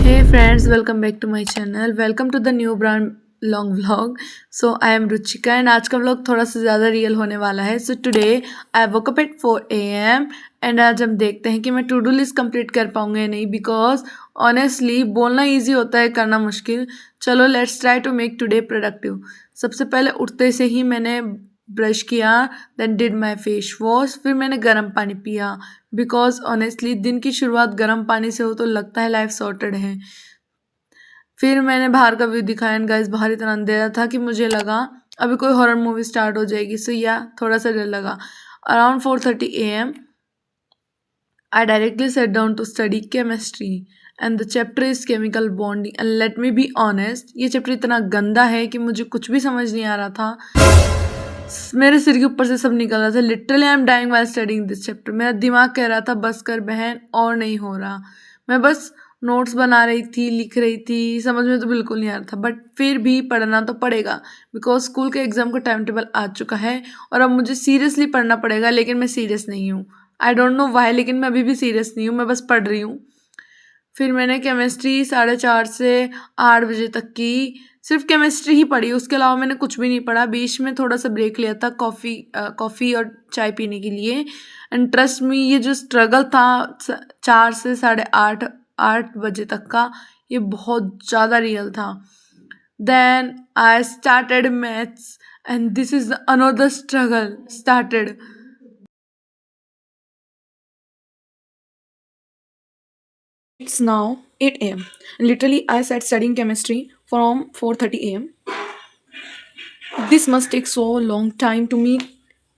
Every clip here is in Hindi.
Hey friends, welcome back to my channel. Welcome to the new brand long vlog. So I am Ruchika and आज का vlog थोड़ा सा ज़्यादा रियल होने वाला है. So today I woke up at 4 a.m. and आज हम देखते हैं कि मैं टू डू लिस्ट कंप्लीट कर पाऊंगा या नहीं बिकॉज ऑनेस्टली बोलना ईजी होता है करना मुश्किल. चलो let's try to make today productive. सबसे पहले उठते से ही मैंने ब्रश किया, then did my face wash, फिर मैंने गर्म पानी पिया बिकॉज ऑनेस्टली दिन की शुरुआत गर्म पानी से हो तो लगता है लाइफ सॉर्टेड है. फिर मैंने बाहर का व्यू दिखाया एंड गाइस बाहर इतना अंधेरा था कि मुझे लगा अभी कोई हॉरर मूवी स्टार्ट हो जाएगी. सो या थोड़ा सा डर लगा. Around 4:30 a.m. I directly sat down to study chemistry and the chapter is chemical bonding and let me be honest, ये चैप्टर इतना गंदा है कि मुझे कुछ भी समझ नहीं आ रहा था. मेरे सिर के ऊपर से सब निकल रहा था. Literally I am dying while studying this chapter. मेरा दिमाग कह रहा था बस कर बहन और नहीं हो रहा. मैं बस नोट्स बना रही थी, लिख रही थी, समझ में तो बिल्कुल नहीं आ रहा था बट फिर भी पढ़ना तो पड़ेगा बिकॉज स्कूल के एग्ज़ाम का टाइम टेबल आ चुका है और अब मुझे सीरियसली पढ़ना पड़ेगा. लेकिन मैं सीरियस नहीं हूँ. आई डोंट नो वाई, लेकिन मैं अभी भी सीरियस नहीं हूँ. मैं बस पढ़ रही हूँ. फिर मैंने केमिस्ट्री 4:30 से 8 बजे तक की सिर्फ केमिस्ट्री ही पढ़ी. उसके अलावा मैंने कुछ भी नहीं पढ़ा. बीच में थोड़ा सा ब्रेक लिया था कॉफ़ी और चाय पीने के लिए. एंड ट्रस्ट मी, ये जो स्ट्रगल था 4 से 8:30 बजे तक का, ये बहुत ज़्यादा रियल था. Then I started maths and this is another struggle started. It's now 8 a.m. And literally, I sat studying chemistry from 4:30 a.m. This must take so long time to me.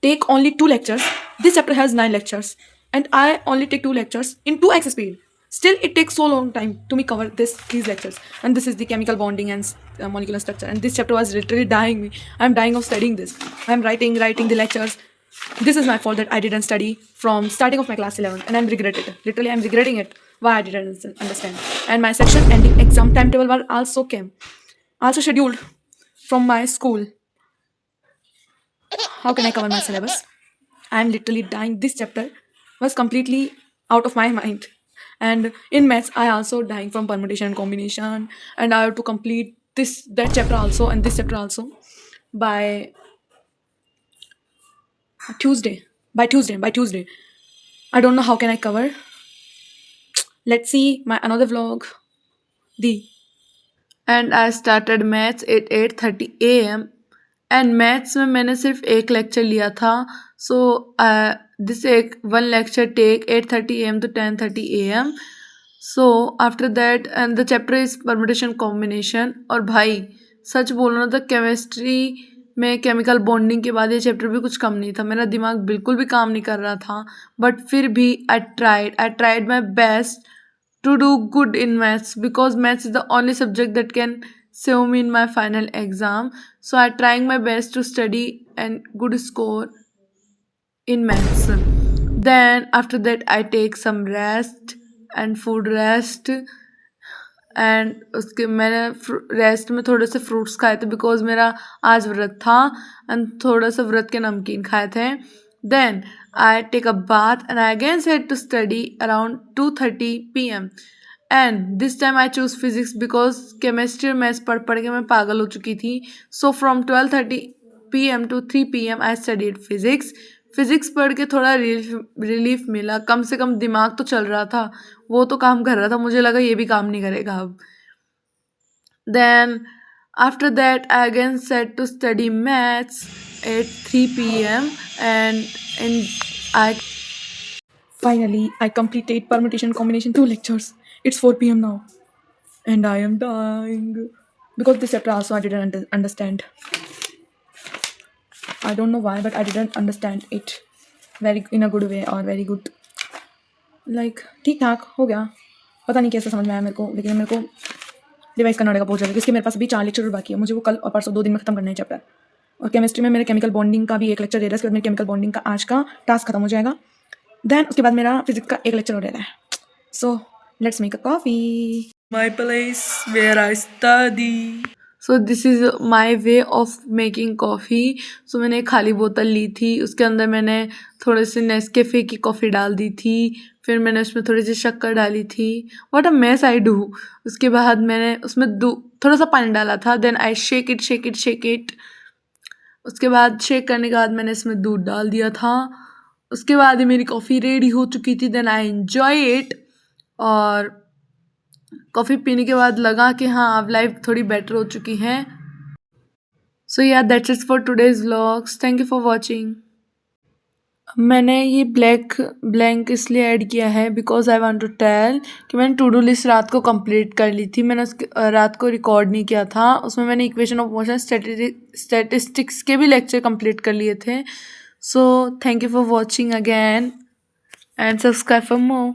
Take only 2 lectures. This chapter has 9 lectures, and I only take 2 lectures in 2x speed. Still, it takes so long time to me cover these lectures. And this is the chemical bonding and molecular structure. And this chapter was literally dying me. I'm dying of studying this. I'm writing the lectures. This is my fault that I didn't study from starting of my class 11, and I'm regretted. Literally, I'm regretting it. Why I didn't understand. And my section ending exam timetable were also scheduled from my school. How can I cover my syllabus? I'm literally dying. This chapter was completely out of my mind. And in maths, I also dying from permutation and combination. And I have to complete that chapter also and this chapter also by Tuesday. By Tuesday. I don't know how can I cover. Let's see my another vlog. The and I started maths at 8:30 a.m. And maths में मैंने सिर्फ एक लेक्चर लिया था. सो दिस एक 1 lecture take 8:30 a.m. to 10:30 a.m. So after that and the chapter is permutation combination. और भाई सच बोलना तो केमिस्ट्री में केमिकल बॉन्डिंग के बाद ये चैप्टर भी कुछ कम नहीं था. मेरा दिमाग बिल्कुल भी काम नहीं कर रहा था बट फिर भी I tried my best to do good in maths because maths is the only subject that can save me in my final exam. So I trying my best to study and good score in maths. Then after that I take some rest and food rest. And उसके मैंने रेस्ट में थोड़े से फ्रूट्स खाए थे बिकॉज मेरा आज व्रत था एंड थोड़ा सा व्रत के नमकीन खाए थे. Then I take a bath and I again set to study around 2:30 p.m. And this time I choose physics because chemistry और मैथ्स पढ़ के मैं पागल हो चुकी थी. So from 12:30 p.m. to 3 p.m. I studied physics पढ़ के थोड़ा रिलीफ मिला. कम से कम दिमाग तो चल रहा था, वो तो काम कर रहा था. मुझे लगा ये भी काम नहीं करेगा अब. Then after that I again set to study maths at 3 p.m. and I finally I completed permutation combination 2 lectures. It's 4 p.m. now and I am dying because this chapter also I didn't understand. I don't know why but I didn't understand it very in a good way or very good. Like ठीक ठाक हो गया. पता नहीं कैसे समझ में आया मेरे को, लेकिन मेरे को रिवाइज करना पड़ेगा बहुत ज़्यादा क्योंकि मेरे पास अभी 4 लेक्चर बाकी है. मुझे वो कल और परसों 2 दिन में खत्म करना है चैप्टर. और केमिस्ट्री में मेरे केमिकल बॉन्डिंग का भी 1 लेक्चर दे रहा है. उसके बाद मेरे केमिकल बॉन्डिंग का आज का टास्क खत्म हो जाएगा. देन उसके बाद मेरा फिजिक्स का 1 लेक्चर हो रहा है. So let's make a coffee. My place where I study. So this is my way of making coffee. So मैंने एक खाली बोतल ली थी, उसके अंदर मैंने थोड़े से नेस्कैफ़े की कॉफ़ी डाल दी थी, फिर मैंने उसमें थोड़ी सी शक्कर डाली थी। What a mess I do. उसके बाद मैंने उसमें थोड़ा सा पानी डाला था, then I shake it shake it shake it. उसके बाद शेक करने के बाद मैंने इसमें दूध डाल दिया था। उसके बाद ही मेरी कॉफ़ी रेडी हो चुकी थी, देन आई एन्जॉय इट। और कॉफ़ी पीने के बाद लगा कि हाँ अब लाइफ थोड़ी बेटर हो चुकी है। सो या that's it for today's vlogs. Thank you for watching. मैंने ये ब्लैंक इसलिए ऐड किया है because I want to tell कि मैंने टू डू लिस्ट रात को कंप्लीट कर ली थी। मैंने उसके रात को रिकॉर्ड नहीं किया था। उसमें मैंने इक्वेशन ऑफ मोशन स्टैटिस्टिक्स के भी लेक्चर कंप्लीट कर लिए थे। So thank you for watching again and subscribe for more.